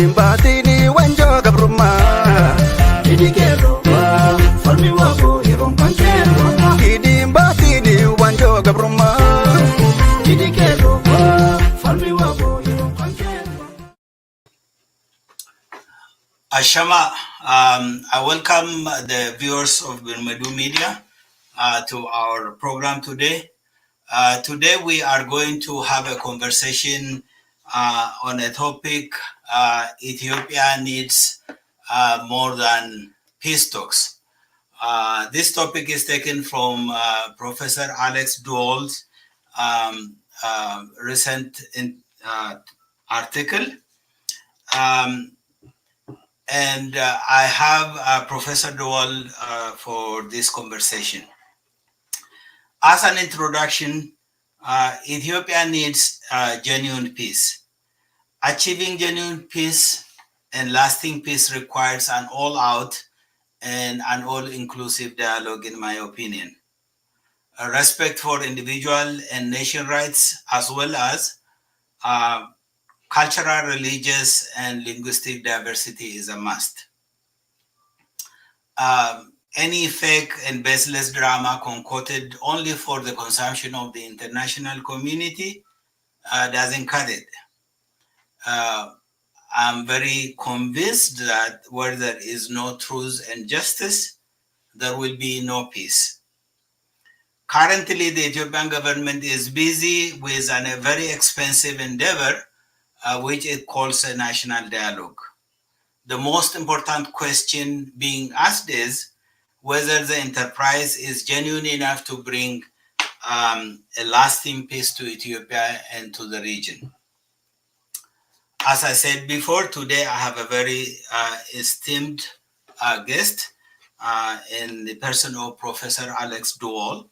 Batini wanjo gabruma Idikero Falmi wako Iron Pankero Kidim Batini wanjo gabruma Idikero Falmi wako Iron Pankero Ashama, I welcome the viewers of Birmaduu Media to our program today. Today we are going to have a conversation on a topic Ethiopia needs more than peace talks. This topic is taken from Professor Alex Duall's recent article. And I have Professor Duall for this conversation. As an introduction, Ethiopia needs genuine peace. Achieving genuine peace and lasting peace requires an all-out and an all-inclusive dialogue, in my opinion. A respect for individual and nation rights, as well as cultural, religious, and linguistic diversity is a must. Any fake and baseless drama concocted only for the consumption of the international community doesn't cut it. I'm very convinced that where there is no truth and justice, there will be no peace. Currently, the Ethiopian government is busy with a very expensive endeavor, which it calls a national dialogue. The most important question being asked is whether the enterprise is genuine enough to bring a lasting peace to Ethiopia and to the region. As I said before, today I have a very esteemed guest in the person of Professor Alex Duall,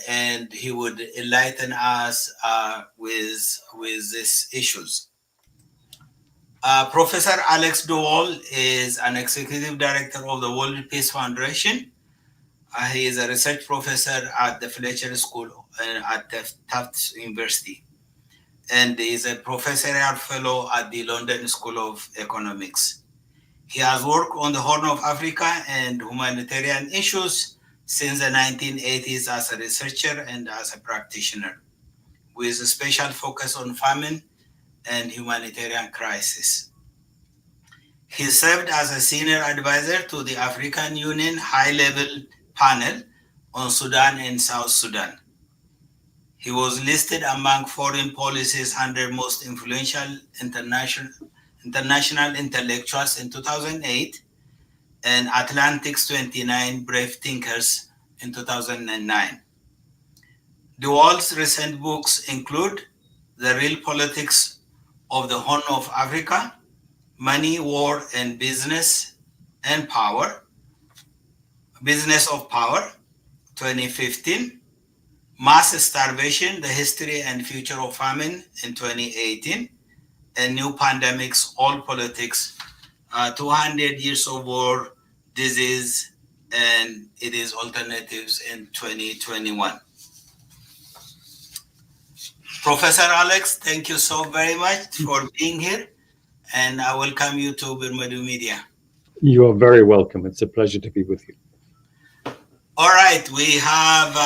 and he would enlighten us with these issues. Professor Alex Duall is an executive director of the World Peace Foundation. He is a research professor at the Fletcher School at Tufts University, and he is a professorial fellow at the London School of Economics. He has worked on the Horn of Africa and humanitarian issues since the 1980s as a researcher and as a practitioner, with a special focus on famine and humanitarian crisis. He served as a senior advisor to the African Union High-Level Panel on Sudan and South Sudan. He was listed among Foreign Policy's 100 most influential international intellectuals in 2008 and Atlantic's 29 Brave Thinkers in 2009. Duall's recent books include The Real Politics of the Horn of Africa, Money, War, and Business of Power, 2015, Mass Starvation, The History and Future of Famine in 2018, and New Pandemics, All Politics, 200 Years of War, Disease, and Its Alternatives in 2021. Professor Alex, thank you so very much for being here, and I welcome you to Birmaduu Media. You are very welcome. It's a pleasure to be with you. All right, we have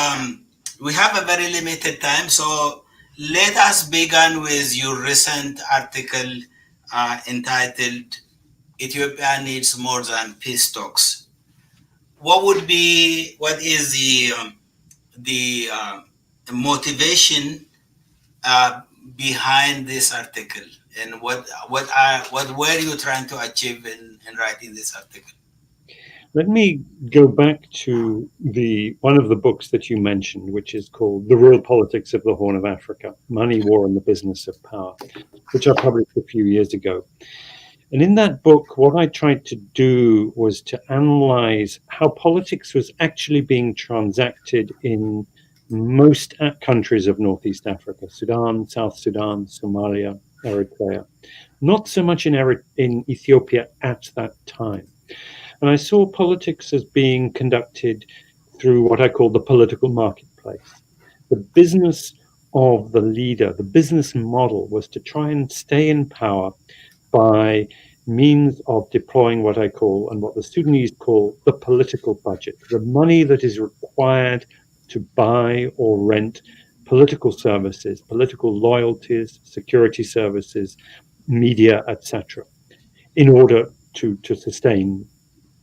a very limited time, so let us begin with your recent article entitled "Ethiopia Needs More Than Peace Talks." What is the motivation behind this article, and what were you trying to achieve in writing this article? Let me go back to one of the books that you mentioned, which is called The Real Politics of the Horn of Africa, Money, War, and the Business of Power, which I published a few years ago. And in that book, what I tried to do was to analyze how politics was actually being transacted in most countries of Northeast Africa, Sudan, South Sudan, Somalia, Eritrea, not so much in Ethiopia at that time. And I saw politics as being conducted through what I call the political marketplace. The business of the leader, the business model was to try and stay in power by means of deploying what I call, and what the Sudanese call, the political budget, the money that is required to buy or rent political services, political loyalties, security services, media, etc., in order to sustain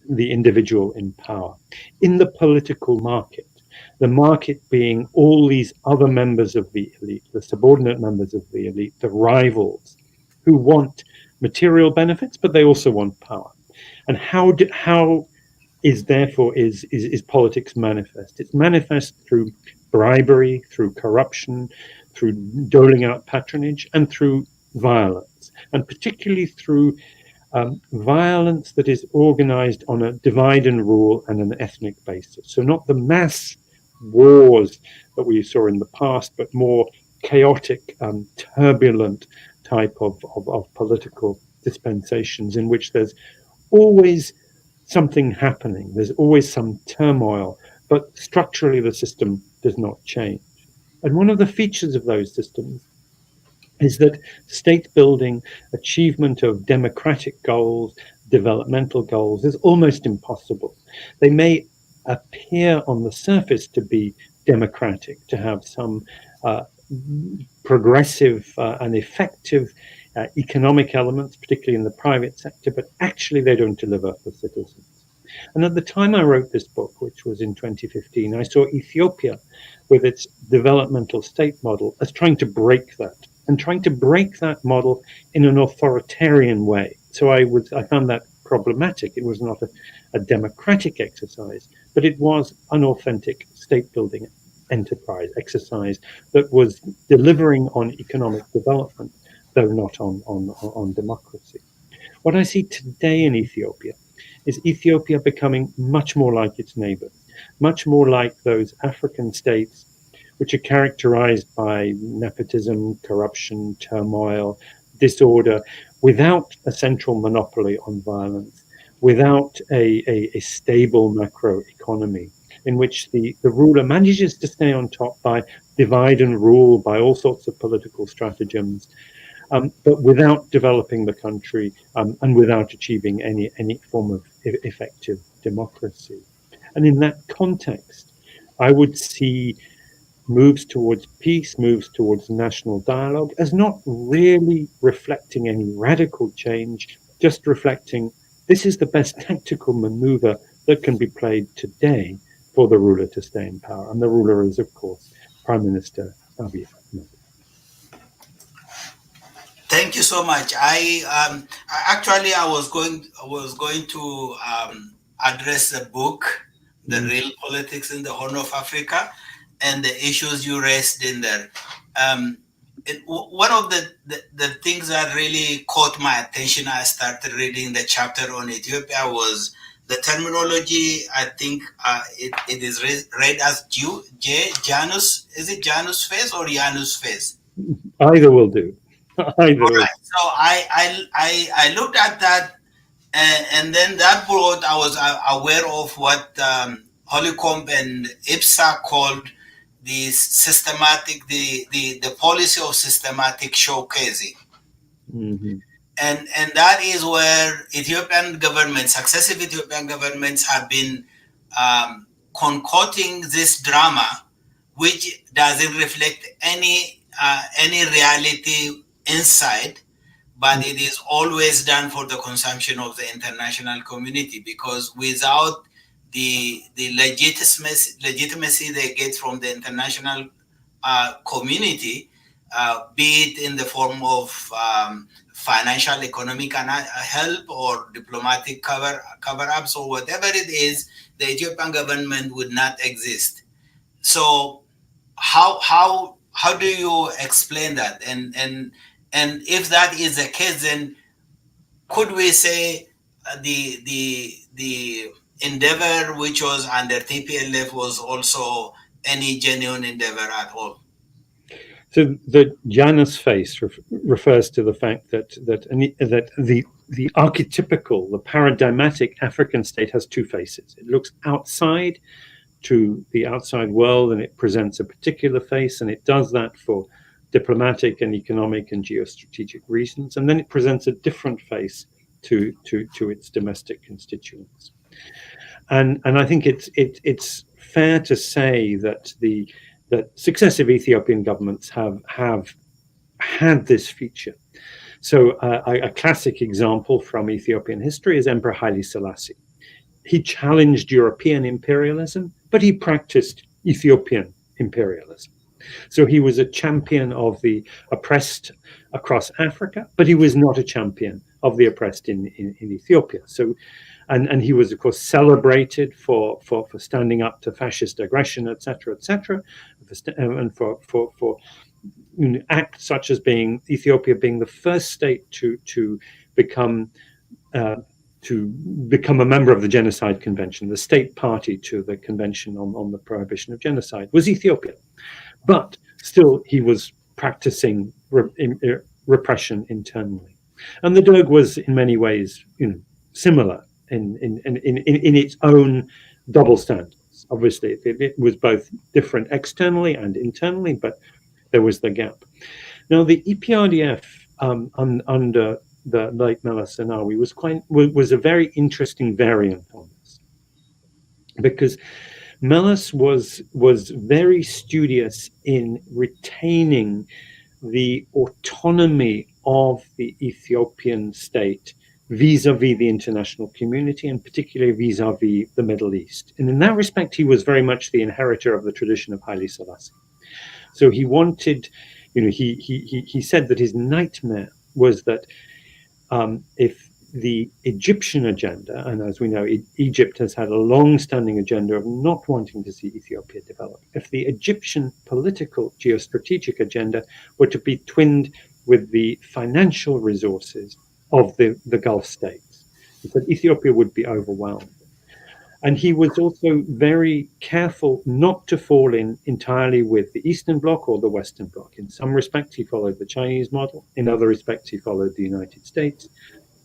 the individual in power. In the political market, the market being all these other members of the elite, the subordinate members of the elite, the rivals, who want material benefits, but they also want power. And how is politics manifest? It's manifest through bribery, through corruption, through doling out patronage, and through violence, and particularly through violence that is organized on a divide and rule and an ethnic basis. So not the mass wars that we saw in the past, but more chaotic, turbulent type of political dispensations in which there's always something happening, there's always some turmoil, but structurally the system does not change. And one of the features of those systems is that state building, achievement of democratic goals, developmental goals is almost impossible. They may appear on the surface to be democratic, to have some progressive and effective economic elements, particularly in the private sector, but actually they don't deliver for citizens. And at the time I wrote this book, which was in 2015, I saw Ethiopia with its developmental state model as trying to break that, and trying to break that model in an authoritarian way. So I found that problematic. It was not a democratic exercise, but it was an authentic state-building enterprise exercise that was delivering on economic development, though not on democracy. What I see today in Ethiopia is Ethiopia becoming much more like its neighbors, much more like those African states which are characterized by nepotism, corruption, turmoil, disorder, without a central monopoly on violence, without a stable macro economy, in which the ruler manages to stay on top by divide and rule, by all sorts of political stratagems, but without developing the country and without achieving any form of effective democracy. And in that context, I would see moves towards peace, moves towards national dialogue, as not really reflecting any radical change, just reflecting this is the best tactical maneuver that can be played today for the ruler to stay in power. And the ruler is, of course, Prime Minister Abiy Ahmed. Thank you so much. I was going to address the book, The Real Politics in the Horn of Africa, and the issues you raised in there. One of the things that really caught my attention, I started reading the chapter on Ethiopia, was the terminology. I think it is read as Janus. Is it Janus phase or Janus phase? Either will do. Either. All right. So I looked at that, and then that brought, I was aware of what Hollycomb and IPSA called the systematic, the policy of systematic showcasing. Mm-hmm. And that is where successive Ethiopian governments have been concocting this drama, which doesn't reflect any reality inside, but it is always done for the consumption of the international community, because without the legitimacy they get from the international community, be it in the form of financial, economic help or diplomatic cover-ups or whatever it is, the Ethiopian government would not exist. So how do you explain that? And if that is the case, then could we say the endeavor which was under TPLF was also any genuine endeavor at all? So the Janus face refers to the fact that the archetypical, the paradigmatic African state has two faces. It looks outside to the outside world and it presents a particular face, and it does that for diplomatic and economic and geostrategic reasons, and then it presents a different face to its domestic constituents. And I think it's fair to say that that successive Ethiopian governments have had this feature. So a classic example from Ethiopian history is Emperor Haile Selassie. He challenged European imperialism, but he practiced Ethiopian imperialism. So he was a champion of the oppressed across Africa, but he was not a champion of the oppressed in Ethiopia. So, and he was, of course, celebrated for standing up to fascist aggression, etc., and for acts such as Ethiopia being the first state to become a member of the Genocide Convention. The state party to the Convention on the Prohibition of Genocide was Ethiopia. But still, he was practicing repression internally. And the Derg was, in many ways, similar in its own double standards. Obviously, it was both different externally and internally, but there was the gap. Now, the EPRDF under the late Meles Zenawi was a very interesting variant on this, because Meles was very studious in retaining the autonomy of the Ethiopian state vis-a-vis the international community, and particularly vis-a-vis the Middle East. And in that respect, he was very much the inheritor of the tradition of Haile Selassie. So he wanted, he said that his nightmare was that if the Egyptian agenda, and as we know, Egypt has had a long-standing agenda of not wanting to see Ethiopia develop. If the Egyptian political geostrategic agenda were to be twinned with the financial resources of the Gulf states, he said Ethiopia would be overwhelmed. And he was also very careful not to fall in entirely with the Eastern Bloc or the Western Bloc. In some respects, he followed the Chinese model. In other respects, he followed the United States.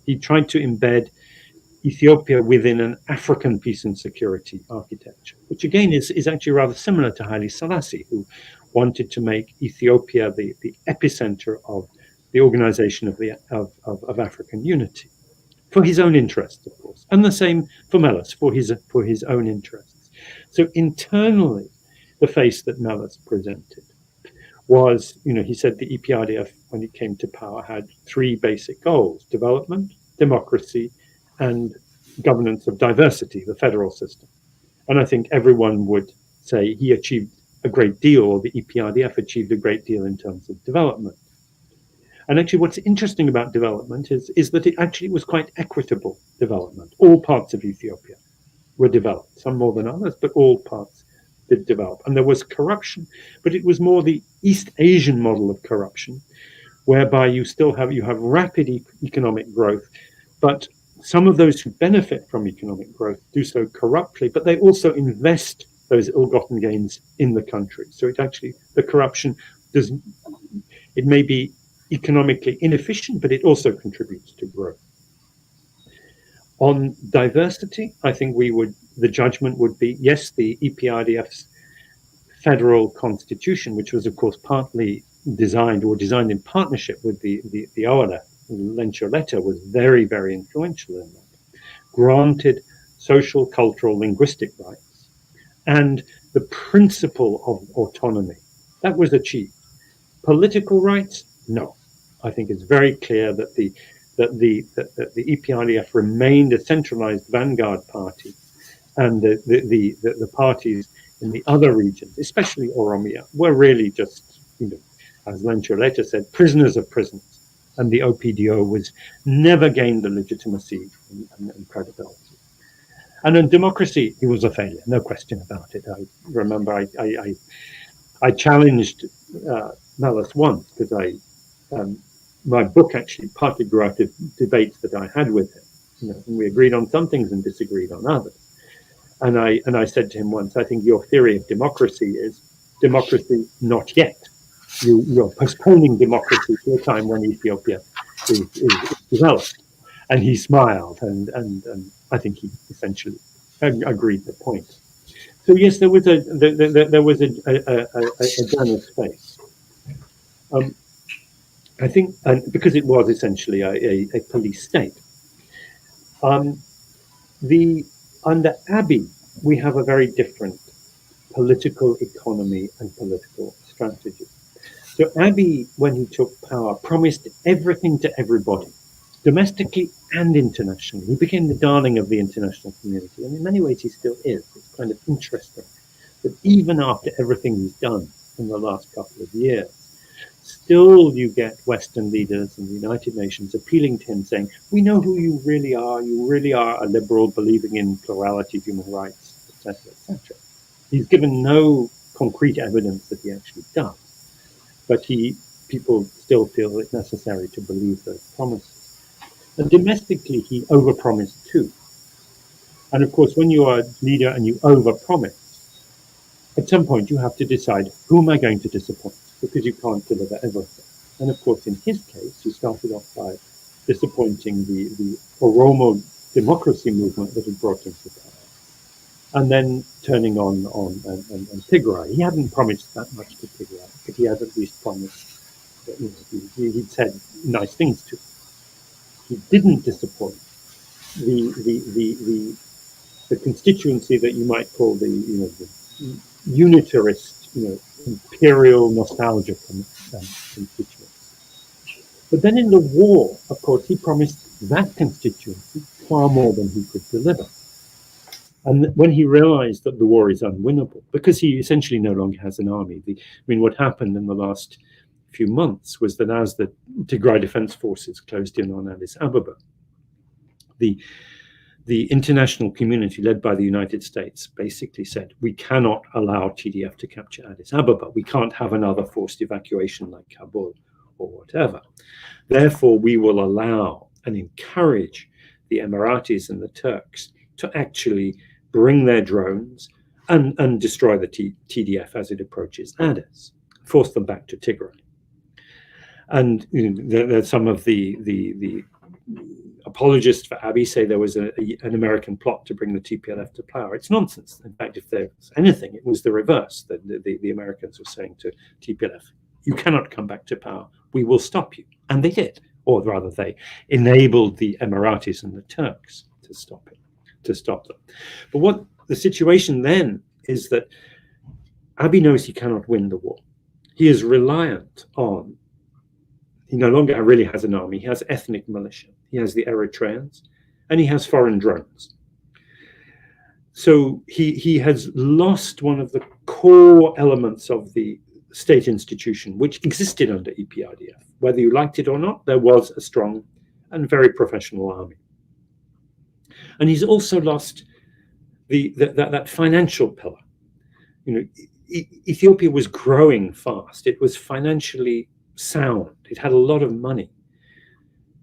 He tried to embed Ethiopia within an African peace and security architecture, which again is actually rather similar to Haile Selassie, who wanted to make Ethiopia the epicenter of the organization of African unity, for his own interests, of course, and the same for Meles, for his own interests. So internally, the face that Meles presented was, he said the EPRDF, when it came to power, had three basic goals: development, democracy, and governance of diversity, the federal system. And I think everyone would say he achieved a great deal, or the EPRDF achieved a great deal in terms of development. And actually, what's interesting about development is that it actually was quite equitable development. All parts of Ethiopia were developed, some more than others, but all parts did develop. And there was corruption, but it was more the East Asian model of corruption, whereby you have rapid economic growth, but some of those who benefit from economic growth do so corruptly, but they also invest those ill-gotten gains in the country. So the corruption it may be economically inefficient, but it also contributes to growth. On diversity, I think the judgment would be, yes, the EPRDF's federal constitution, which was of course partly designed in partnership with the OLF, Fletcher, was very, very influential in that, granted social, cultural, linguistic rights, and the principle of autonomy. That was achieved. Political rights, no. I think it's very clear that the EPRDF remained a centralized vanguard party, and the parties in the other regions, especially Oromia, were really just, as Fletcher said, prisoners of prisons. And the OPDO never gained the legitimacy and credibility. And in democracy, he was a failure, no question about it. I remember I challenged Meles once, because my book actually partly grew out of debates that I had with him. And we agreed on some things and disagreed on others. And I said to him once, I think your theory of democracy is democracy not yet. You're postponing democracy to a time when Ethiopia is developed. And he smiled, and I think he essentially agreed the point. So yes, there was a Janus face. I think, and because it was essentially a police state, um, under Abiy we have a very different political economy and political strategy. So Abiy, when he took power, promised everything to everybody, domestically and internationally. He became the darling of the international community, and in many ways he still is. It's kind of interesting that even after everything he's done in the last couple of years, still you get Western leaders and the United Nations appealing to him, saying, we know who you really are. You really are a liberal, believing in plurality, human rights, etc., etc. He's given no concrete evidence that he actually does, but people still feel it necessary to believe those promises. And domestically, he overpromised too. And of course, when you are a leader and you overpromise, at some point you have to decide, who am I going to disappoint? Because you can't deliver everything. And of course, in his case, he started off by disappointing the Oromo democracy movement that had brought him to power, and then turning on Tigray. He hadn't promised that much to Tigray, but he had at least promised that, he'd said nice things to him. He didn't disappoint the constituency that you might call the unitarist, imperial nostalgia constituency. But then in the war, of course, he promised that constituency far more than he could deliver. And when he realized that the war is unwinnable, because he essentially no longer has an army, what happened in the last few months was that as the Tigray Defense Forces closed in on Addis Ababa, the international community, led by the United States, basically said, we cannot allow TDF to capture Addis Ababa. We can't have another forced evacuation like Kabul or whatever. Therefore, we will allow and encourage the Emiratis and the Turks to actually bring their drones and destroy the TDF as it approaches Addis, force them back to Tigray. And there's some of the apologists for Abiy say there was an American plot to bring the TPLF to power. It's nonsense. In fact, if there's anything, it was the reverse. That the Americans were saying to TPLF, you cannot come back to power. We will stop you. And they did. Or rather, they enabled the Emiratis and the Turks to stop them. But what the situation then is that Abiy knows he cannot win the war. He is reliant on, he no longer really has an army. He has ethnic militia. He has the Eritreans, and he has foreign drones. So he has lost one of the core elements of the state institution, which existed under EPRDF. Whether you liked it or not, there was a strong and very professional army. And he's also lost that financial pillar. Ethiopia was growing fast. It was financially sound. It had a lot of money.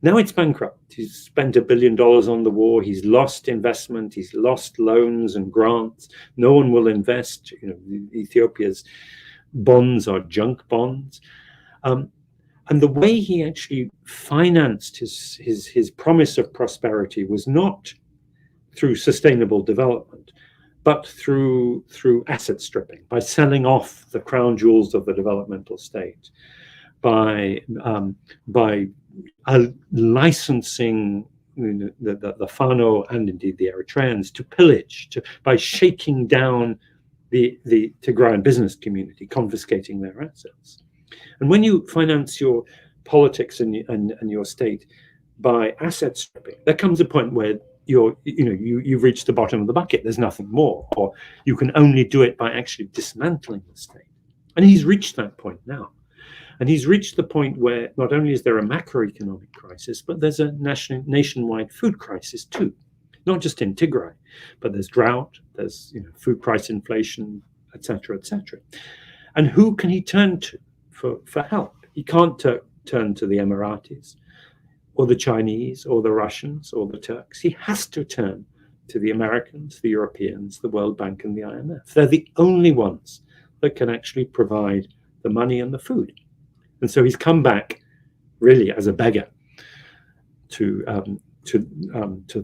Now it's bankrupt. He's spent $1 billion on the war. He's lost investment. He's lost loans and grants. No one will invest. Ethiopia's bonds are junk bonds. And the way he actually financed his promise of prosperity was not through sustainable development, but through asset stripping, by selling off the crown jewels of the developmental state, by licensing the Fano and indeed the Eritreans to pillage, by shaking down the Tigrayan business community, confiscating their assets. And when you finance your politics and your state by asset stripping, there comes a point where you've reached the bottom of the bucket. There's nothing more, or you can only do it by actually dismantling the state. And he's reached that point now. And he's reached the point where not only is there a macroeconomic crisis, but there's a nationwide food crisis too. Not just in Tigray, but there's drought, there's food price inflation, etc., etc. And who can he turn to for help? He can't turn to the Emiratis, or the Chinese, or the Russians, or the Turks. He has to turn to the Americans, the Europeans, the World Bank, and the IMF. They're the only ones that can actually provide the money and the food. And so he's come back really as a beggar to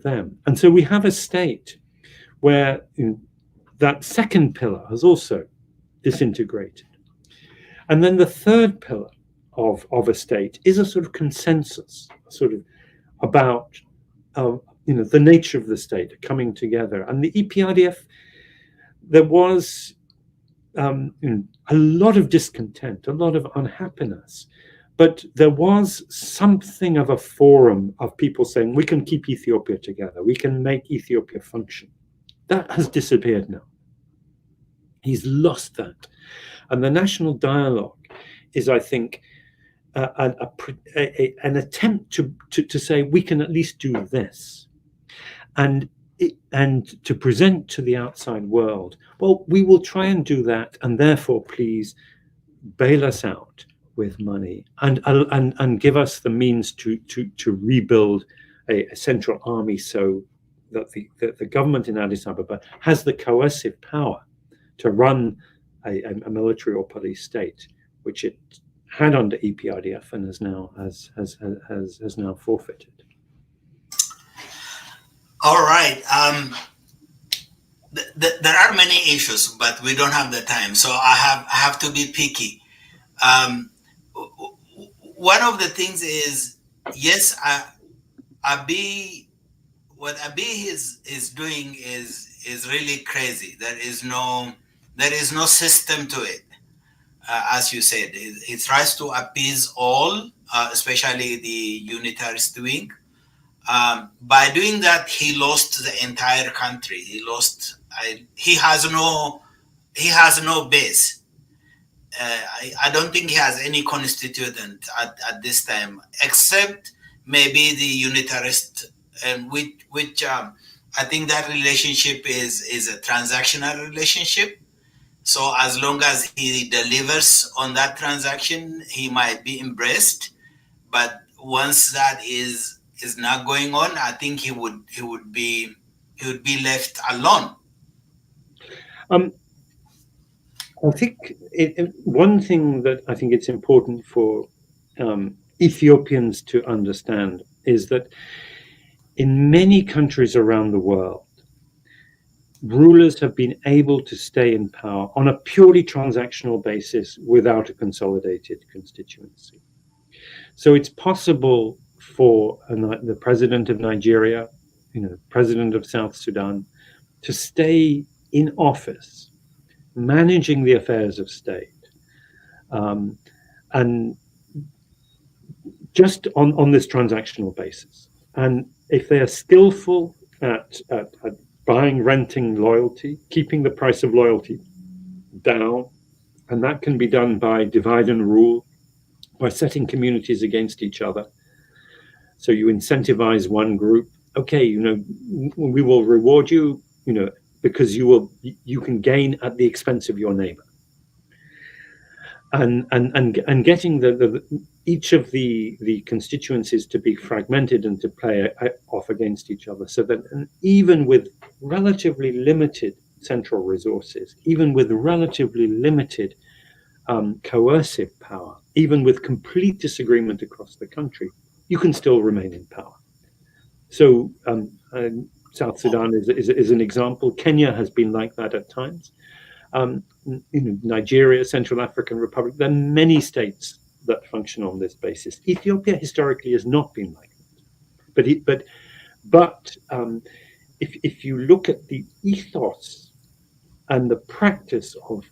them. And so we have a state where that second pillar has also disintegrated. And then the third pillar of a state is a sort of consensus, sort of about the nature of the state coming together. And the EPRDF, there was a lot of discontent, a lot of unhappiness, but there was something of a forum of people saying we can keep Ethiopia together, we can make Ethiopia function. That has disappeared now. He's lost that. And the national dialogue is, I think, an attempt to say we can at least do this, and to present to the outside world, well, we will try and do that, and therefore please bail us out with money and give us the means to rebuild a central army, so that the government in Addis Ababa has the coercive power to run a military or police state, which it had under EPRDF and has now forfeited. All right. There are many issues, but we don't have the time, so I have to be picky. One of the things is, yes, what Abiy is doing is really crazy. There is no system to it. As you said, he tries to appease all, especially the unitarist wing. By doing that, he lost the entire country. He has no base. I don't think he has any constituent at this time, except maybe the unitarist, and which I think that relationship is a transactional relationship. So as long as he delivers on that transaction, he might be embraced. But once that is not going on, I think he would be left alone. I think one thing that I think it's important for Ethiopians to understand is that in many countries around the world, rulers have been able to stay in power on a purely transactional basis without a consolidated constituency. So it's possible for the president of Nigeria, president of South Sudan, to stay in office, managing the affairs of state, and just on this transactional basis. And if they are skillful at buying, renting loyalty, keeping the price of loyalty down, and that can be done by divide and rule, by setting communities against each other. So you incentivize one group. Okay, we will reward you, because you can gain at the expense of your neighbor. And getting each of the constituencies to be fragmented and to play off against each other, so that even with relatively limited central resources, even with relatively limited coercive power, even with complete disagreement across the country, you can still remain in power. So South Sudan is an example. Kenya has been like that at times. Nigeria, Central African Republic, there are many states that function on this basis. Ethiopia historically has not been like that. But if you look at the ethos and the practice of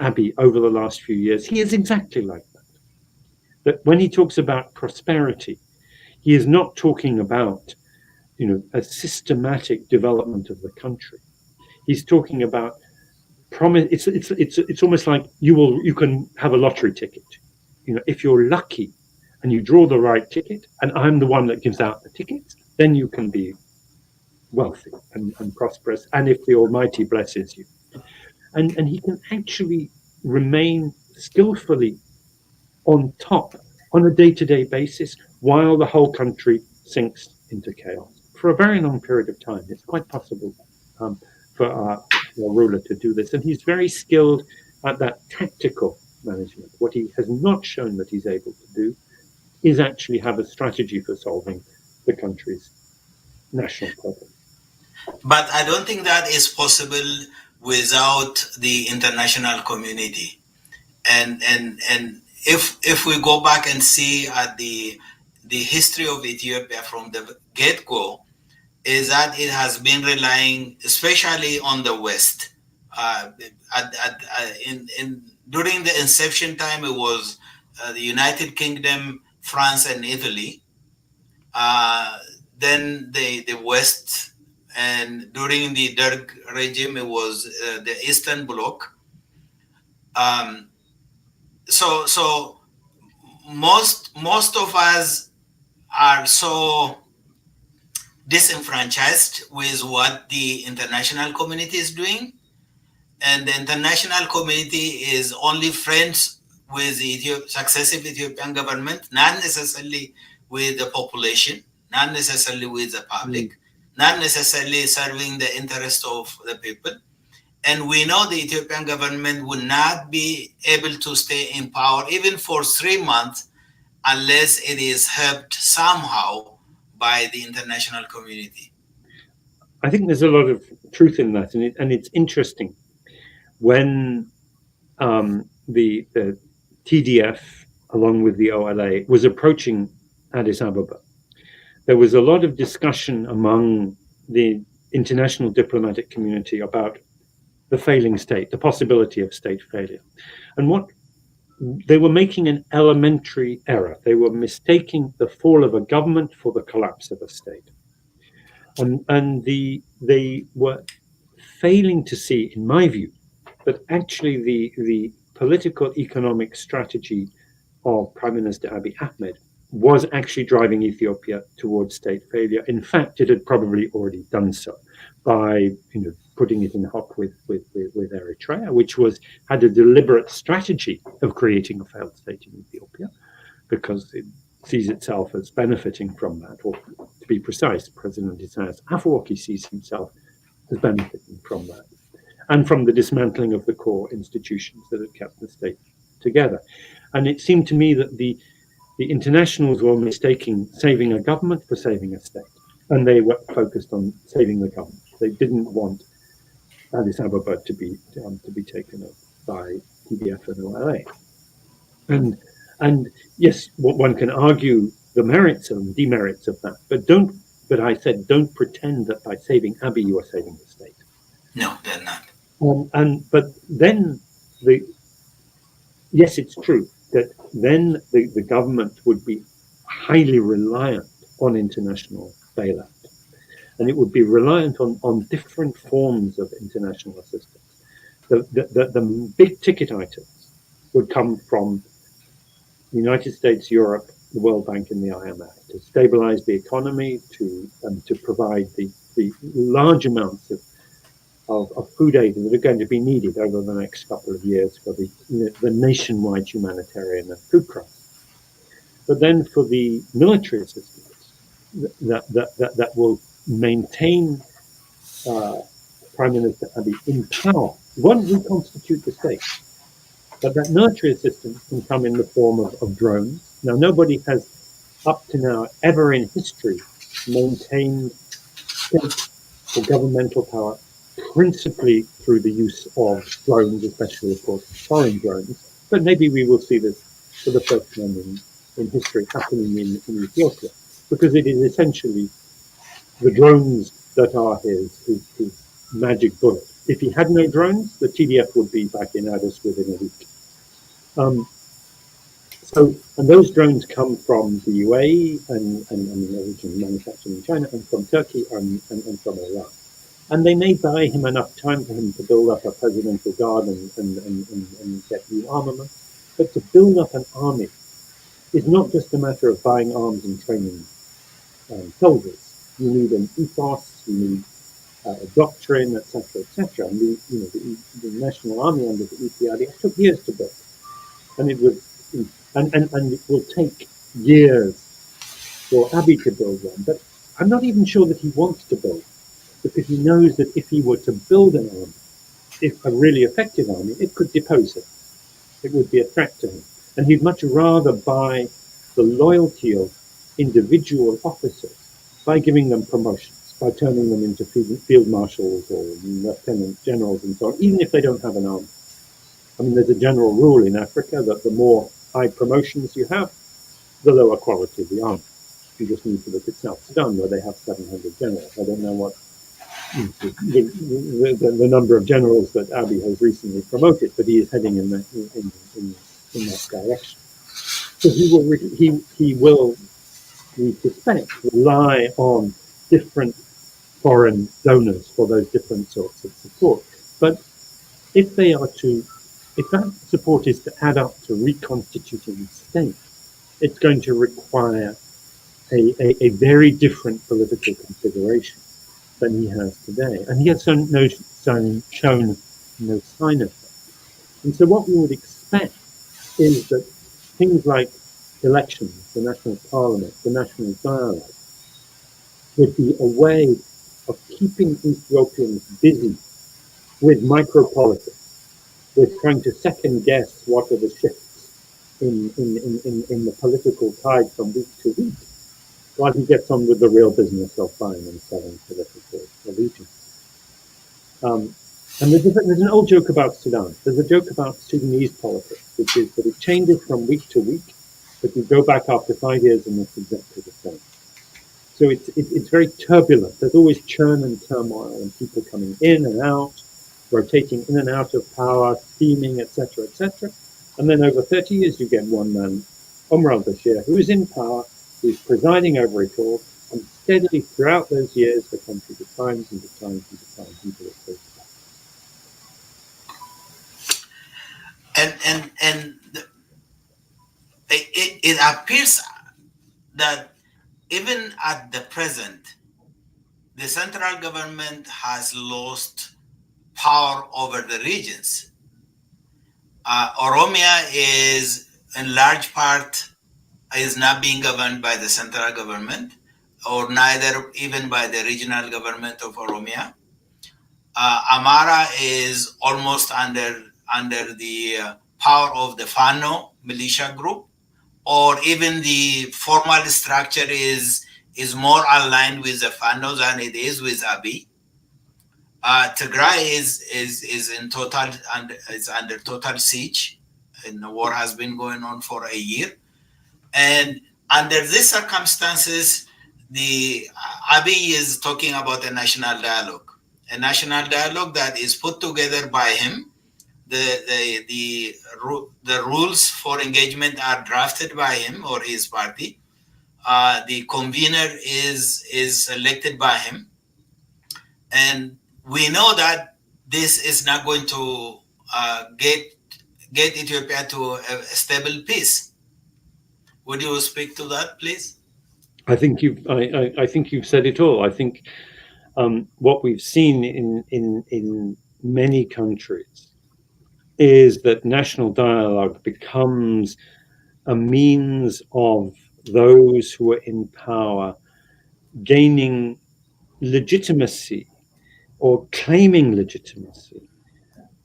Abiy over the last few years, he is exactly like that. That when he talks about prosperity, he is not talking about a systematic development of the country. He's talking about promise. It's almost like you can have a lottery ticket. If you're lucky and you draw the right ticket, and I'm the one that gives out the tickets, then you can be wealthy and prosperous, and if the Almighty blesses you. And he can actually remain skillfully on top on a day-to-day basis while the whole country sinks into chaos for a very long period of time. It's quite possible for a ruler to do this, and he's very skilled at that tactical management. What he has not shown that he's able to do is actually have a strategy for solving the country's national problem. But I don't think that is possible without the international community. And if we go back and see at the history of Ethiopia from the get-go, is that it has been relying especially on the West. During the inception time, it was the United Kingdom, France, and Italy. Then the West, and during the Derg regime, it was the Eastern Bloc. So most of us are so disenfranchised with what the international community is doing, and the international community is only friends with the successive Ethiopian government, not necessarily with the population, not necessarily with the public, not necessarily serving the interest of the people. And we know the Ethiopian government will not be able to stay in power even for 3 months unless it is helped somehow by the international community. I think there's a lot of truth in that, and it's interesting. When the TDF, along with the OLA, was approaching Addis Ababa, there was a lot of discussion among the international diplomatic community about the failing state, the possibility of state failure. And what they were making an elementary error. They were mistaking the fall of a government for the collapse of a state. And they were failing to see, in my view, that actually the political economic strategy of Prime Minister Abiy Ahmed was actually driving Ethiopia towards state failure. In fact, it had probably already done so by putting it in hock with Eritrea, which had a deliberate strategy of creating a failed state in Ethiopia, because it sees itself as benefiting from that. Or to be precise, President Isaias Afwerki sees himself as benefiting from that, and from the dismantling of the core institutions that had kept the state together. And it seemed to me that the internationals were mistaking saving a government for saving a state, and they were focused on saving the government. They didn't want Addis Ababa to be taken up by TDF and OLA. And yes, one can argue the merits and demerits of that, but I said, don't pretend that by saving Abiy you are saving the state. No, they're not. But then yes, it's true that then the government would be highly reliant on international bailout. And it would be reliant on different forms of international assistance. The big ticket items would come from the United States, Europe, the World Bank, and the IMF to stabilize the economy, to provide the large amounts of food aid that are going to be needed over the next couple of years for the nationwide humanitarian and food crisis. But then for the military assistance that will maintain Prime Minister Abiy in power, won't reconstitute the state. But that military assistance can come in the form of drones. Now, nobody has up to now ever in history maintained state or governmental power principally through the use of drones, especially, of course, foreign drones. But maybe we will see this for the first time in history happening in Ethiopia, because it is essentially the drones that are his magic bullet. If he had no drones, the TDF would be back in Addis within a week. And those drones come from the UAE and originally manufactured in China, and from Turkey and from Iran. And they may buy him enough time for him to build up a presidential guard and get new armament. But to build up an army is not just a matter of buying arms and training soldiers. You need an ethos, you need a doctrine, etc., etc. And the National Army under the EPRDF took years to build, and it will take years for Abiy to build one. But I'm not even sure that he wants to build, because he knows that if he were to build an army, if a really effective army, it could depose him. It would be a threat to him, and he'd much rather buy the loyalty of individual officers by giving them promotions, by turning them into field marshals or lieutenant generals and so on, even if they don't have an army. I mean, there's a general rule in Africa that the more high promotions you have, the lower quality the army. You just need to look at South Sudan, where they have 700 generals. I don't know what the number of generals that Abiy has recently promoted, but he is heading in that direction. So he will, we suspect, rely on different foreign donors for those different sorts of support. But if that support is to add up to reconstituting the state, it's going to require a very different political configuration than he has today. And he has shown no sign of that. And so what we would expect is that things like elections, the national parliament, the national dialogue, would be a way of keeping Ethiopians busy with micropolitics, with trying to second guess what are the shifts in the political tide from week to week, while he gets on with the real business of buying and selling political allegiance. And there's an old joke about Sudan. There's a joke about Sudanese politics, which is that it changes from week to week, but you go back after 5 years and it's exactly the same. So it's very turbulent. There's always churn and turmoil and people coming in and out, rotating in and out of power, steaming, etc., etc. And then over 30 years, you get one man, Omar al-Bashir, who is in power, who's presiding over it all, and steadily throughout those years, the country declines and declines and declines until it goes back. It appears that even at the present, the central government has lost power over the regions. Oromia is in large part is not being governed by the central government, or neither even by the regional government of Oromia. Amara is almost under the power of the Fano militia group, or even the formal structure is more aligned with the Fano than it is with Abiy. Tigray is in total and is under total siege, and the war has been going on for a year. And under these circumstances, the Abiy is talking about a national dialogue that is put together by him. The rules for engagement are drafted by him or his party. The convener is elected by him, and we know that this is not going to get Ethiopia to a stable peace. Would you speak to that, please? I think you've said it all. I think what we've seen in many countries is that national dialogue becomes a means of those who are in power gaining legitimacy or claiming legitimacy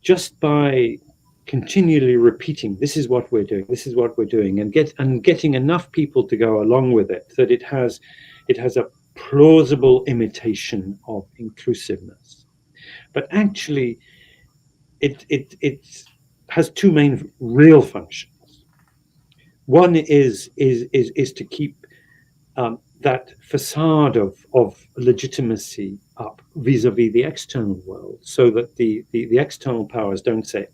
just by continually repeating, this is what we're doing, this is what we're doing, and getting enough people to go along with it that it has a plausible imitation of inclusiveness. But actually it has two main real functions. One is to keep that facade of legitimacy up vis-a-vis the external world, so that the external powers don't say,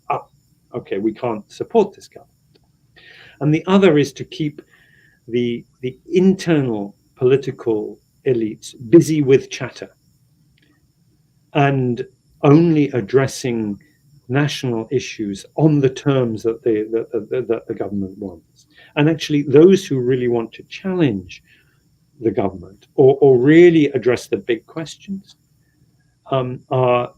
okay, we can't support this government. And the other is to keep the internal political elites busy with chatter and only addressing national issues on the terms that the government wants. And actually, those who really want to challenge the government or really address the big questions are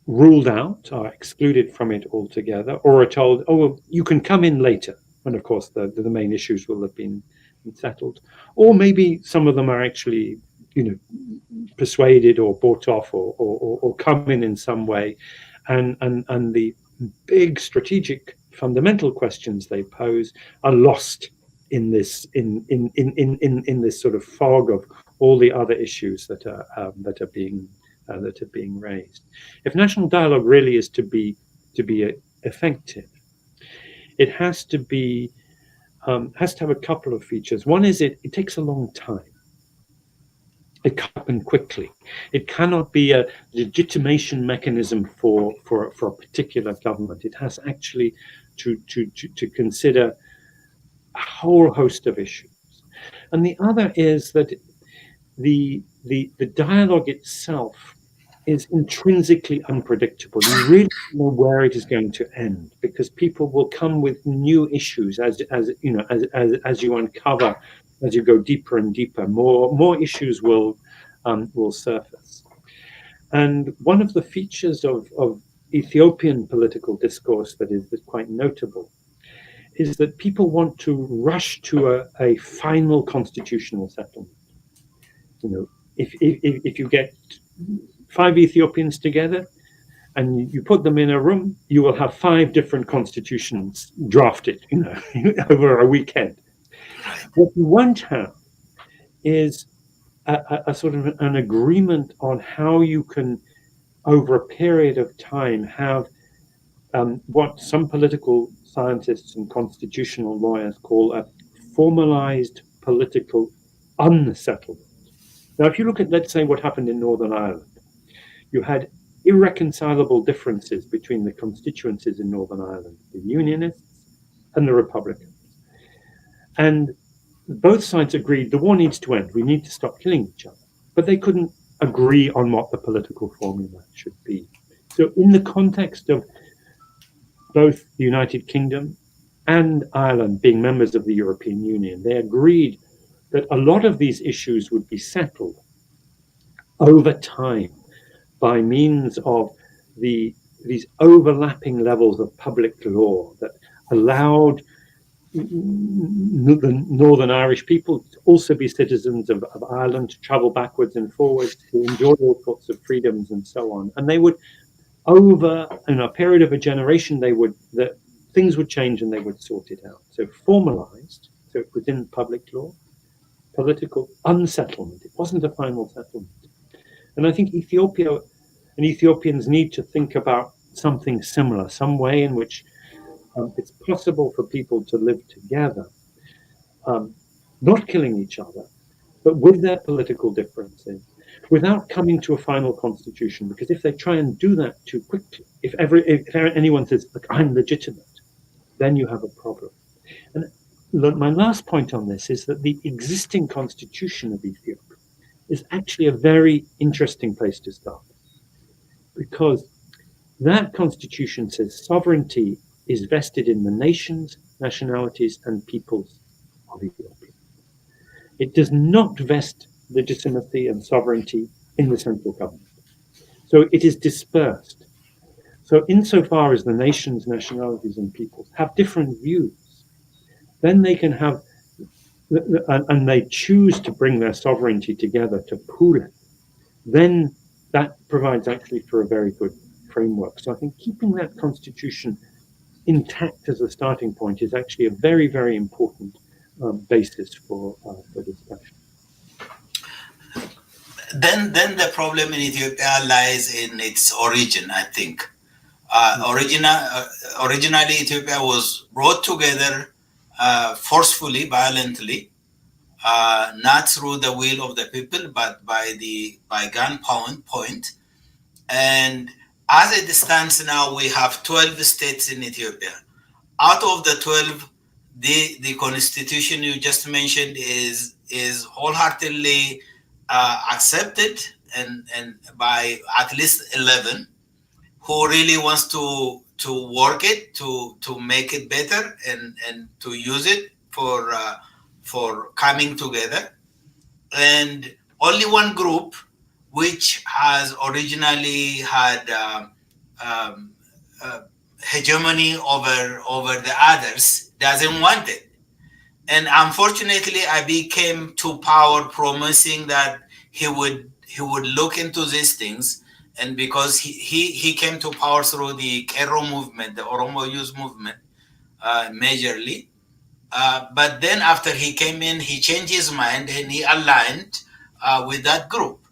ruled out, are excluded from it altogether, or are told, oh, well, you can come in later, when of course the main issues will have been settled. Or maybe some of them are actually, persuaded or bought off or come in some way, and the big strategic fundamental questions they pose are lost in this this sort of fog of all the other issues that are being raised. If national dialogue really is to be effective, it has to be has to have a couple of features. One is it takes a long time. It can't happen quickly. It cannot be a legitimation mechanism for a particular government. It has actually to consider a whole host of issues. And the other is that the dialogue itself is intrinsically unpredictable. You really don't know where it is going to end, because people will come with new issues as you uncover, as you go deeper and deeper. More issues will surface. And one of the features of Ethiopian political discourse that is quite notable is that people want to rush to a final constitutional settlement. If you get 5 Ethiopians together and you put them in a room, you will have 5 different constitutions drafted, over a weekend. What you won't have is a sort of an agreement on how you can, over a period of time, have what some political scientists and constitutional lawyers call a formalized political unsettlement. Now, if you look at, let's say, what happened in Northern Ireland, you had irreconcilable differences between the constituencies in Northern Ireland, the Unionists and the Republicans. And both sides agreed the war needs to end. We need to stop killing each other. But they couldn't agree on what the political formula should be. So in the context of both the United Kingdom and Ireland being members of the European Union, they agreed that a lot of these issues would be settled over time by means of these overlapping levels of public law that allowed the Northern Irish people to also be citizens of Ireland, to travel backwards and forwards, to enjoy all sorts of freedoms and so on. And they would, over a period of a generation, things would change and they would sort it out. So formalized, so within public law, political unsettlement. It wasn't a final settlement. And I think Ethiopia and Ethiopians need to think about something similar, some way in which it's possible for people to live together, not killing each other, but with their political differences, without coming to a final constitution. Because if they try and do that too quickly, if anyone says, look, I'm legitimate, then you have a problem. And look, my last point on this is that the existing constitution of Ethiopia is actually a very interesting place to start, because that constitution says sovereignty is vested in the nations, nationalities, and peoples of Ethiopia. It does not vest legitimacy and sovereignty in the central government. So it is dispersed. So insofar as the nations, nationalities, and peoples have different views, then they can have, and they choose to bring their sovereignty together to pool it, then that provides actually for a very good framework. So I think keeping that constitution intact as a starting point is actually a very, very important basis for discussion. Then the problem in Ethiopia lies in its origin, I think. Originally, Ethiopia was brought together forcefully, violently, not through the will of the people, but by gunpoint. And as it stands now, we have 12 states in Ethiopia. Out of the 12, the constitution you just mentioned is wholeheartedly accepted and by at least 11 who really wants to work it, to make it better and to use it for coming together. And only one group, which has originally had hegemony over the others, doesn't want it. And unfortunately, Abiy came to power promising that he would look into these things. And because he came to power through the Kero movement, the Oromo Youth movement, majorly. But then after he came in, he changed his mind and he aligned with that group.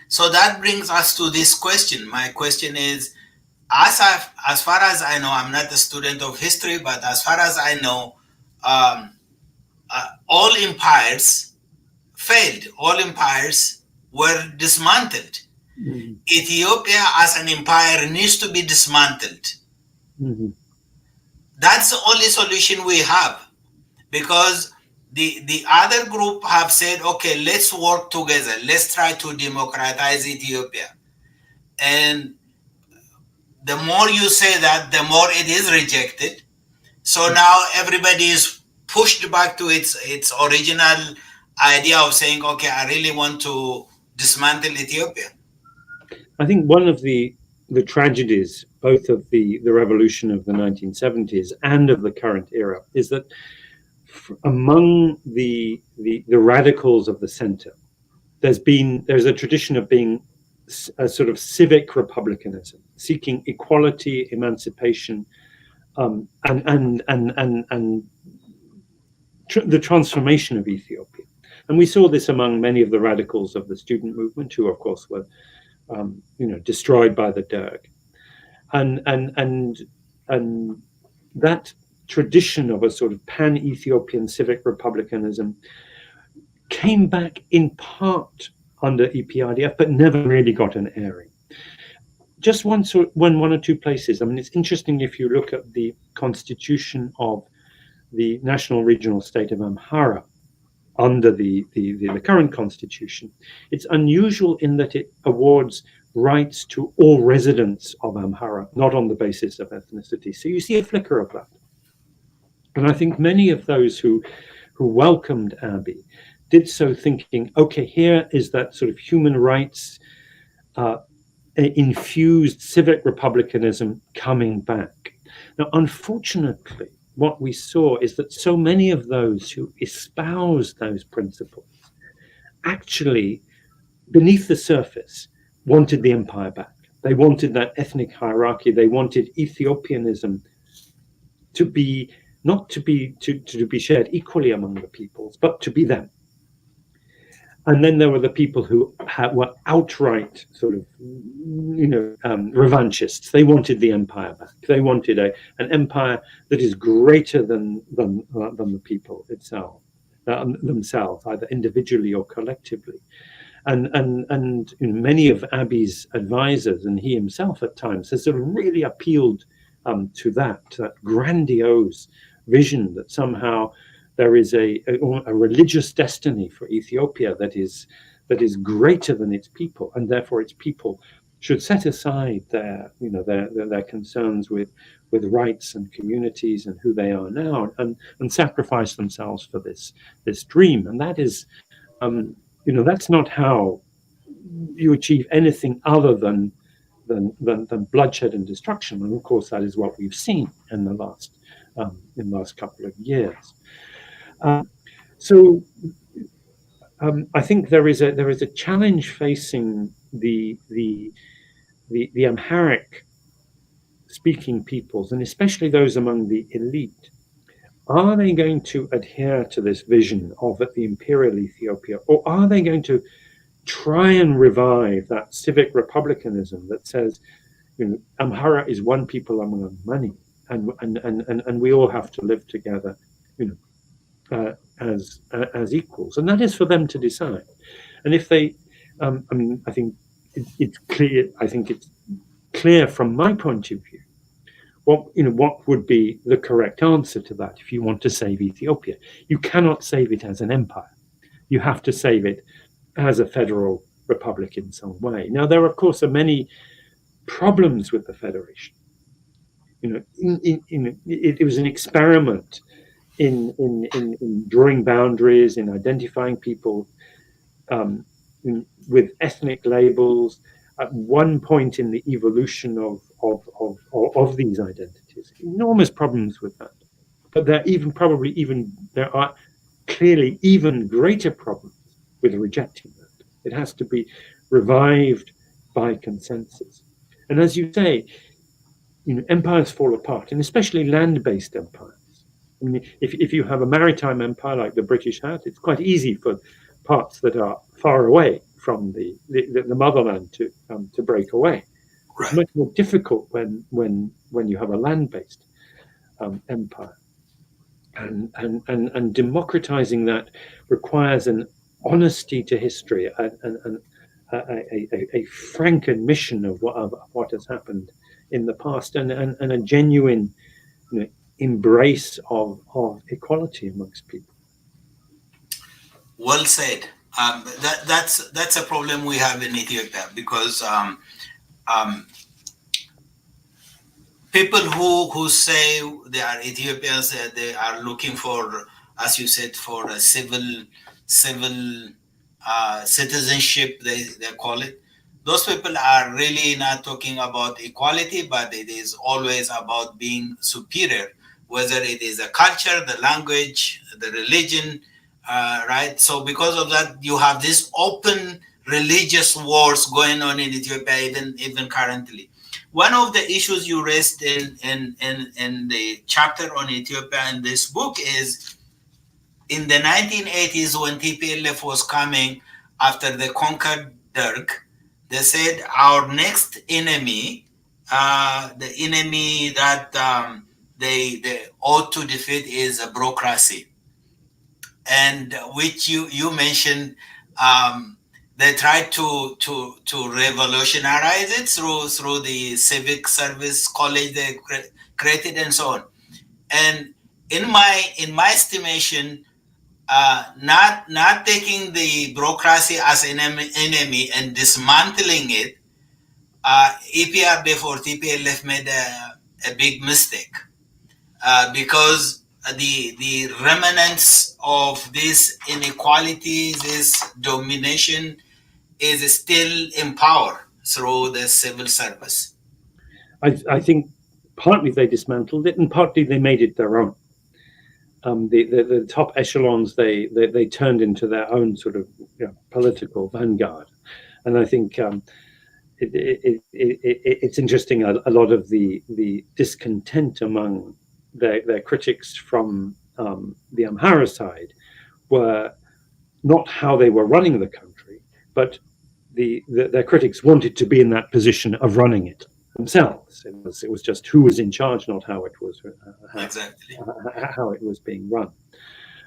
So that brings us to this question. My question is, as far as I know, I'm not a student of history, but as far as I know, all empires failed. All empires were dismantled. Mhm. Ethiopia as an empire needs to be dismantled. Mhm. That's the only solution we have, because the other group have said, okay, let's work together. Let's try to democratize Ethiopia. And the more you say that, the more it is rejected. So now everybody is pushed back to its original idea of saying, okay, I really want to dismantle Ethiopia. I think one of the tragedies, both of the revolution of the 1970s and of the current era, is that among the radicals of the center, there's a tradition of being a sort of civic republicanism, seeking equality, emancipation, and the transformation of Ethiopia. And we saw this among many of the radicals of the student movement, who, of course, were destroyed by the Derg, and that tradition of a sort of pan-Ethiopian civic republicanism came back in part under EPRDF, but never really got an airing. Just one or two places. I mean, it's interesting if you look at the constitution of the national regional state of Amhara under the current constitution. It's unusual in that it awards rights to all residents of Amhara, not on the basis of ethnicity. So you see a flicker of that. And I think many of those who welcomed Abiy did so thinking, okay, here is that sort of human rights infused civic republicanism coming back. Now, unfortunately, what we saw is that so many of those who espoused those principles actually, beneath the surface, wanted the empire back. They wanted that ethnic hierarchy. They wanted Ethiopianism to be not to be shared equally among the peoples, but to be them. And then there were the people who were outright sort of, revanchists. They wanted the empire back. They wanted an empire that is greater than the people itself, themselves, either individually or collectively. And many of Abiy's advisors, and he himself at times, has sort of really appealed to that grandiose vision that somehow there is a religious destiny for Ethiopia that is greater than its people, and therefore its people should set aside their concerns with rights and communities and who they are now, and sacrifice themselves for this dream. And that is, that's not how you achieve anything other than bloodshed and destruction. And of course, that is what we've seen in the last couple of years. So I think there is a challenge facing the Amharic speaking peoples, and especially those among the elite. Are they going to adhere to this vision of the imperial Ethiopia, or are they going to try and revive that civic republicanism that says, Amhara is one people among many, and we all have to live together, as equals, and that is for them to decide. And if they, I think it's clear. I think it's clear from my point of view what would be the correct answer to that. If you want to save Ethiopia, you cannot save it as an empire. You have to save it as a federal republic in some way. Now, there, of course, are many problems with the federation. It was an experiment in drawing boundaries, in identifying people with ethnic labels. At one point in the evolution of these identities, enormous problems with that. But there are clearly even greater problems with rejecting that. It has to be revived by consensus. And as you say, empires fall apart, and especially land-based empires. I mean, if you have a maritime empire like the British had, it's quite easy for parts that are far away from the motherland to break away. Right. It's much more difficult when you have a land-based empire. and democratizing that requires an honesty to history and a frank admission of what has happened in the past, and a genuine, embrace of equality amongst people. Well said. That's a problem we have in Ethiopia, because people who say they are Ethiopians, they are looking for, as you said, for a civil citizenship, they call it. Those people are really not talking about equality, but it is always about being superior, whether it is a culture, the language, the religion, right? So because of that, you have this open religious wars going on in Ethiopia, even currently. One of the issues you raised in the chapter on Ethiopia in this book is, in the 1980s, when TPLF was coming after the conquered Derg, they said our next enemy, the enemy that they ought to defeat, is a bureaucracy, and which you mentioned. They tried to revolutionize it through the civic service college they created and so on. And in my estimation, not taking the bureaucracy as an enemy and dismantling it, EPRDF or TPLF made a big mistake, because the remnants of this inequality, this domination, is still in power through the civil service. I think partly they dismantled it, and partly they made it their own. The top echelons they turned into their own sort of political vanguard, and I think it's interesting. A lot of the discontent among their critics from the Amhara side were not how they were running the country, but their critics wanted to be in that position of running it themselves. It was just who was in charge, not how it was Exactly how it was being run.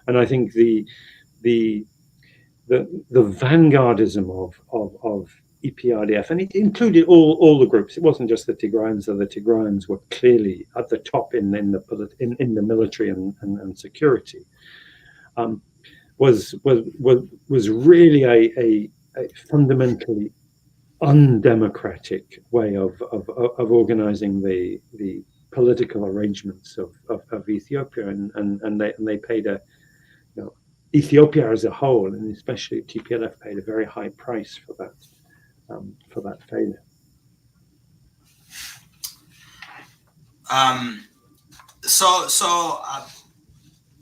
And I think the vanguardism of EPRDF, and it included all the groups. It wasn't just the Tigrayans. The Tigrayans were clearly at the top in the military and security. Was really a fundamentally undemocratic way of organizing the political arrangements of Ethiopia, and they paid Ethiopia as a whole, and especially TPLF, paid a very high price for that failure.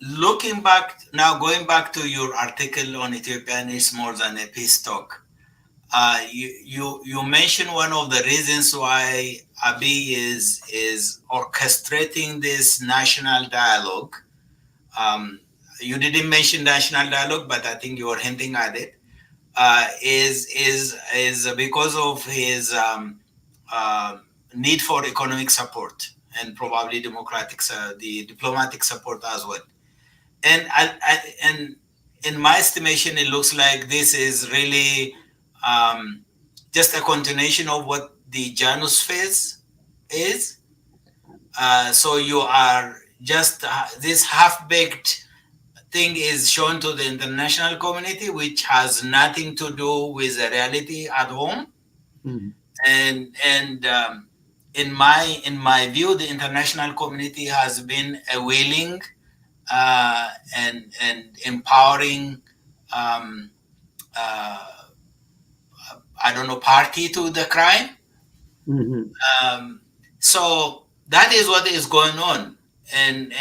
Looking back now, going back to your article on Ethiopian is more than a peace talk. You mentioned one of the reasons why Abiy is orchestrating this national dialogue. You didn't mention national dialogue, but I think you were hinting at it. Is because of his need for economic support and probably the diplomatic support as well. And in my estimation, it looks like this is really just a continuation of what the Janus phase is. So you are just this half-baked thing is shown to the international community, which has nothing to do with the reality at home. Mm-hmm. And in my view, the international community has been a willing and empowering party to the crime. Mm-hmm. So that is what is going on, and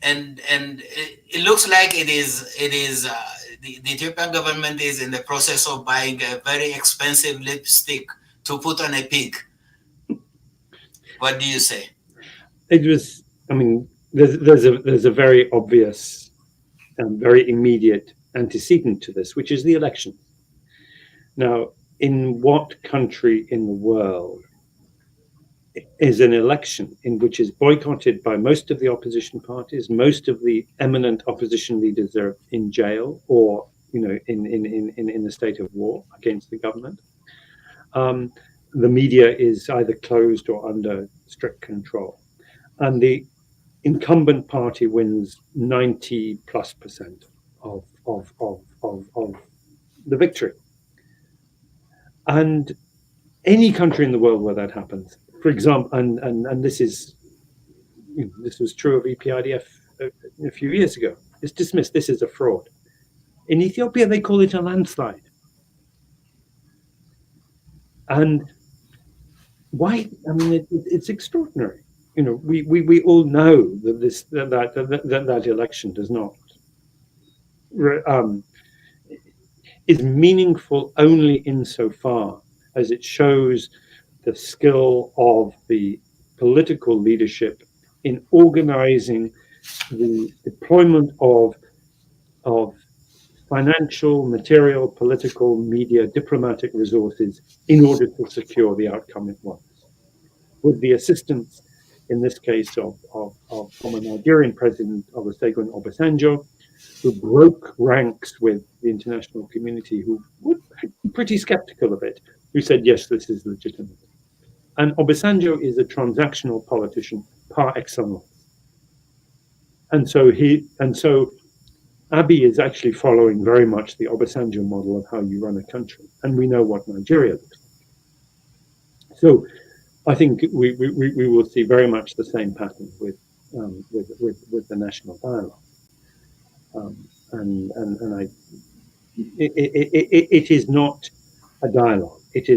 it looks like it is the Ethiopian government is in the process of buying a very expensive lipstick to put on a pig. What do you say? It was, I mean, there's a very obvious and very immediate antecedent to this, which is the election. Now, in what country in the world is an election in which is boycotted by most of the opposition parties. Most of the eminent opposition leaders are in jail or, in a state of war against the government. The media is either closed or under strict control, and the incumbent party wins 90+% of the victory. And any country in the world where that happens, for example, and this was true of EPIDF a few years ago, it's dismissed. This is a fraud. In Ethiopia, they call it a landslide. And why? I mean, it's extraordinary. We all know that that election does not is meaningful only insofar as it shows the skill of the political leadership in organizing the deployment of financial, material, political, media, diplomatic resources in order to secure the outcome it wants. With the assistance, in this case, of former Nigerian President Olusegun Obasanjo, who broke ranks with the international community, who were pretty skeptical of it, who said, yes, this is legitimate. And Obasanjo is a transactional politician par excellence. And so Abiy is actually following very much the Obasanjo model of how you run a country. And we know what Nigeria looks like. So I think we will see very much the same pattern with the national dialogue. It is not a dialogue. It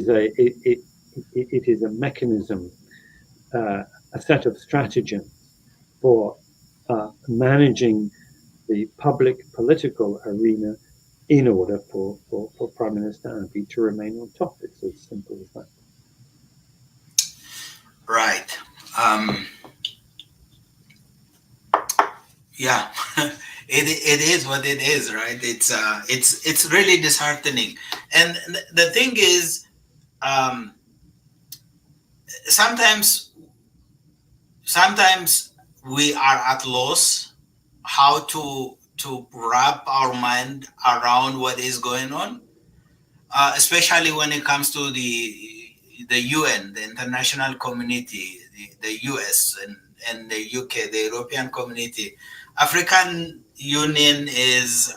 is a mechanism, a set of stratagems for managing the public political arena in order for Prime Minister Abiy to remain on top. It's as simple as that. Right. Yeah, it is what it is, right? It's really disheartening. And the thing is, sometimes we are at loss how to wrap our mind around what is going on, especially when it comes to the UN, the international community, the US and the UK, the European community. African Union is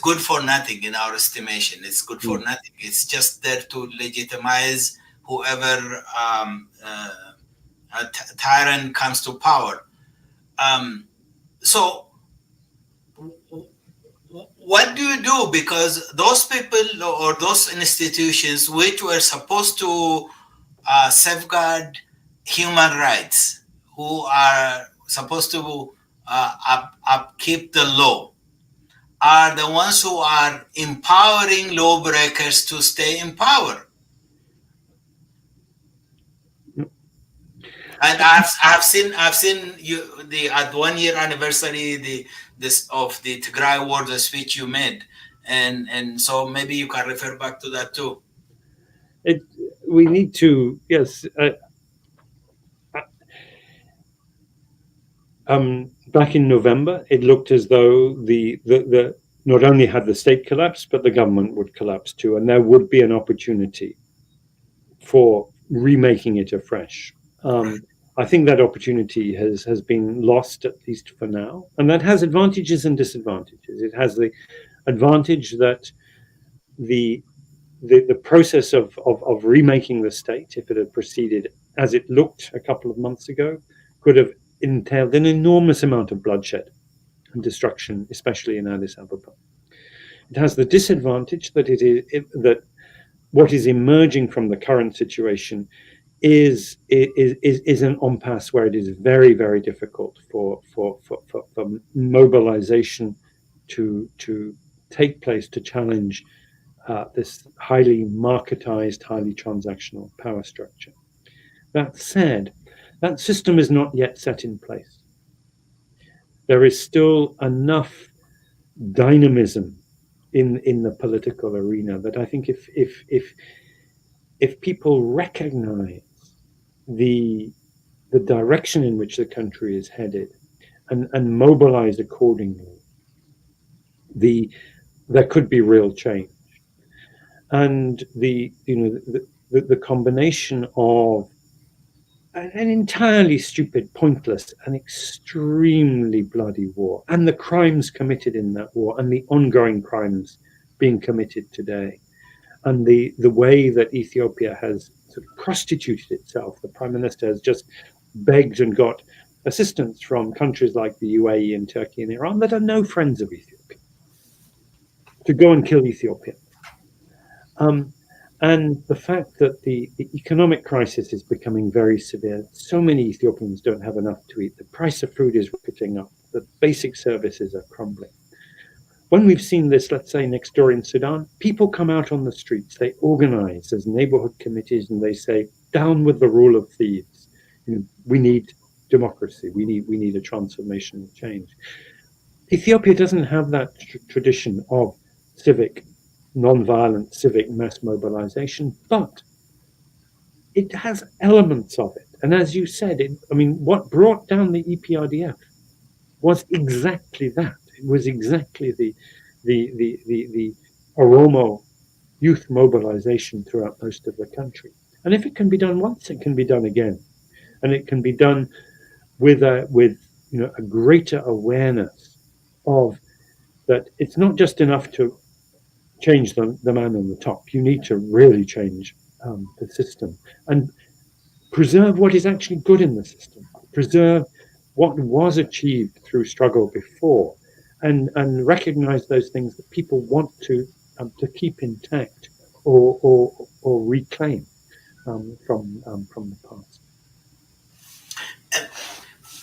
good for nothing in our estimation. It's good for nothing. It's just there to legitimize whoever a tyrant comes to power. So what do you do? Because those people or those institutions which were supposed to safeguard human rights, who are supposed to upkeep the law, are the ones who are empowering lawbreakers to stay in power. And I've seen the at 1 year anniversary of the Tigray war, the speech you made, and so maybe you can refer back to that too. We need to, yes. Back in November, it looked as though the not only had the state collapsed, but the government would collapse too, and there would be an opportunity for remaking it afresh. I think that opportunity has been lost, at least for now, and that has advantages and disadvantages. It has the advantage that the process of remaking the state, if it had proceeded as it looked a couple of months ago, could have entailed an enormous amount of bloodshed and destruction, especially in Addis Ababa. It has the disadvantage that that what is emerging from the current situation is an impasse where it is very, very difficult for mobilization to take place to challenge this highly marketized, highly transactional power structure. That said, that system is not yet set in place. There is still enough dynamism in the political arena that I think if if people recognize the direction in which the country is headed and mobilize accordingly, there could be real change. And the combination of an entirely stupid, pointless, and extremely bloody war, and the crimes committed in that war, and the ongoing crimes being committed today, and the way that Ethiopia has sort of prostituted itself. The Prime Minister has just begged and got assistance from countries like the UAE and Turkey and Iran that are no friends of Ethiopia to go and kill Ethiopia. And the fact that the economic crisis is becoming very severe. So many Ethiopians don't have enough to eat. The price of food is rocketing up. The basic services are crumbling. When we've seen this, let's say next door in Sudan, people come out on the streets. They organize as neighborhood committees and they say, down with the rule of thieves. We need democracy. We need a transformational change. Ethiopia doesn't have that tradition of non-violent civic mass mobilization, but it has elements of it. And as you said, what brought down the EPRDF was exactly that. It was exactly the Oromo youth mobilization throughout most of the country. And if it can be done once, it can be done again, and it can be done with a greater awareness of that. It's not just enough to change the man on the top. You need to really change the system and preserve what is actually good in the system, preserve what was achieved through struggle before, and recognize those things that people want to keep intact or reclaim from the past.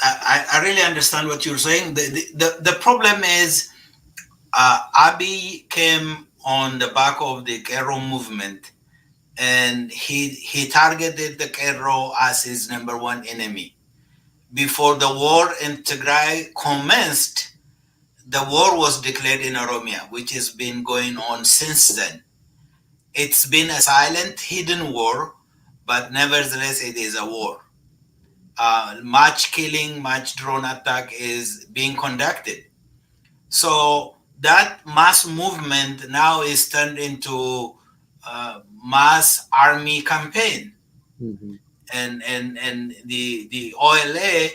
I really understand what you're saying. The problem is Abiy came on the back of the Cairo movement, and he targeted the Cairo as his number one enemy. Before the war in Tigray commenced, the war was declared in Oromia, which has been going on since then. It's been a silent, hidden war, but nevertheless, it is a war. Much killing, much drone attack is being conducted. So that mass movement now is turned into mass army campaign. Mm-hmm. And the OLA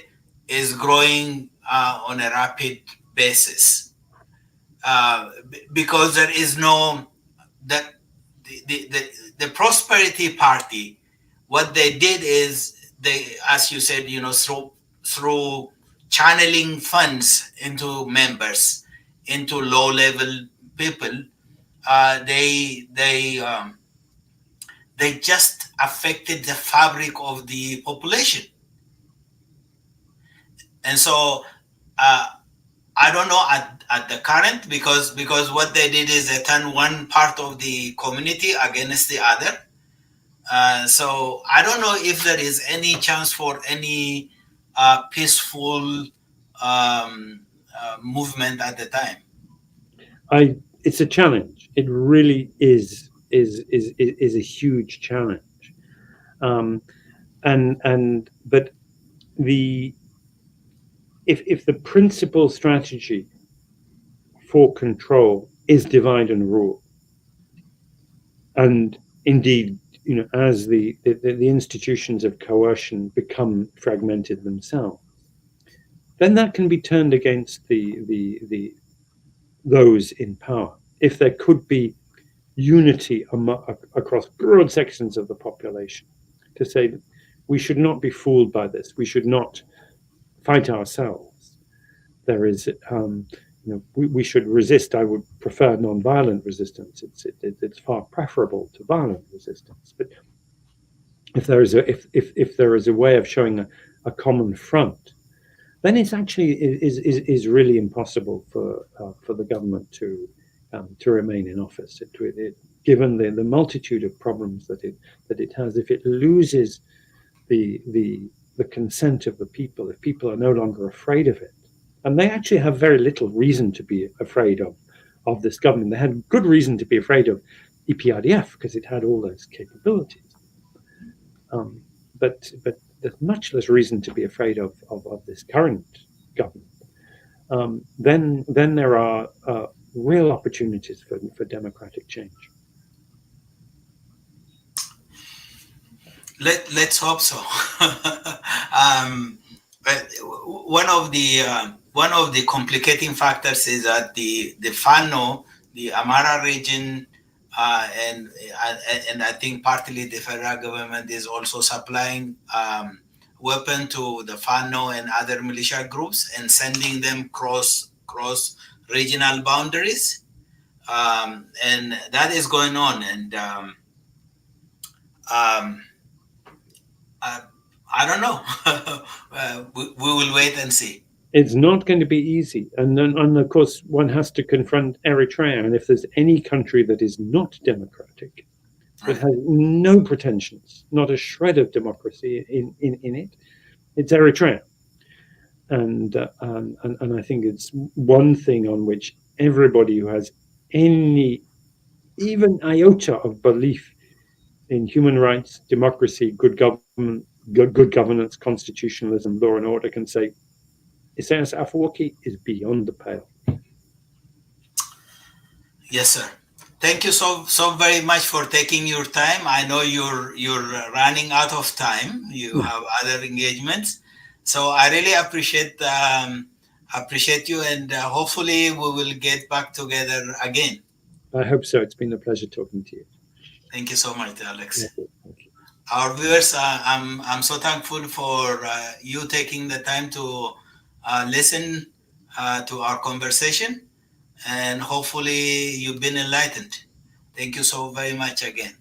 is growing on a rapid basis because there is no that the Prosperity Party. What they did is they, as you said, through channeling funds into members, into low-level people, they just affected the fabric of the population. And so I don't know at the current, because what they did is they turned one part of the community against the other. So I don't know if there is any chance for any peaceful movement at the time. It's a challenge. It really is a huge challenge. But if the principal strategy for control is divide and rule, and indeed, as the institutions of coercion become fragmented themselves, then that can be turned against those in power. If there could be unity across broad sections of the population to say that we should not be fooled by this, we should not fight ourselves. There is, we should resist. I would prefer non-violent resistance. It's far preferable to violent resistance. But if there is a way of showing a common front, then it's actually is really impossible for the government to remain in office. Given the multitude of problems that it has, if it loses the consent of the people, if people are no longer afraid of it, and they actually have very little reason to be afraid of this government. They had good reason to be afraid of EPRDF because it had all those capabilities. But there's much less reason to be afraid of this current government. Then there are real opportunities for democratic change. Let's hope so. But one of the complicating factors is that the Fano, the Amara region, and I think partly the federal government is also supplying weapon to the Fano and other militia groups and sending them cross regional boundaries, and that is going on. And I don't know. We will wait and see. It's not going to be easy, and of course one has to confront Eritrea. And if there's any country that is not democratic, that has no pretensions, not a shred of democracy in it, it's Eritrea. And I think it's one thing on which everybody who has any even iota of belief in human rights, democracy, good governance, constitutionalism, law and order can say Isaias Afwerki is beyond the pale. Yes, sir. Thank you so very much for taking your time. I know you're running out of time. You have other engagements, so I really appreciate you, and hopefully we will get back together again. I hope so. It's been a pleasure talking to you. Thank you so much, Alex. Thank you. Our viewers, I'm so thankful for you taking the time to listen to our conversation, and hopefully you've been enlightened. Thank you so very much again.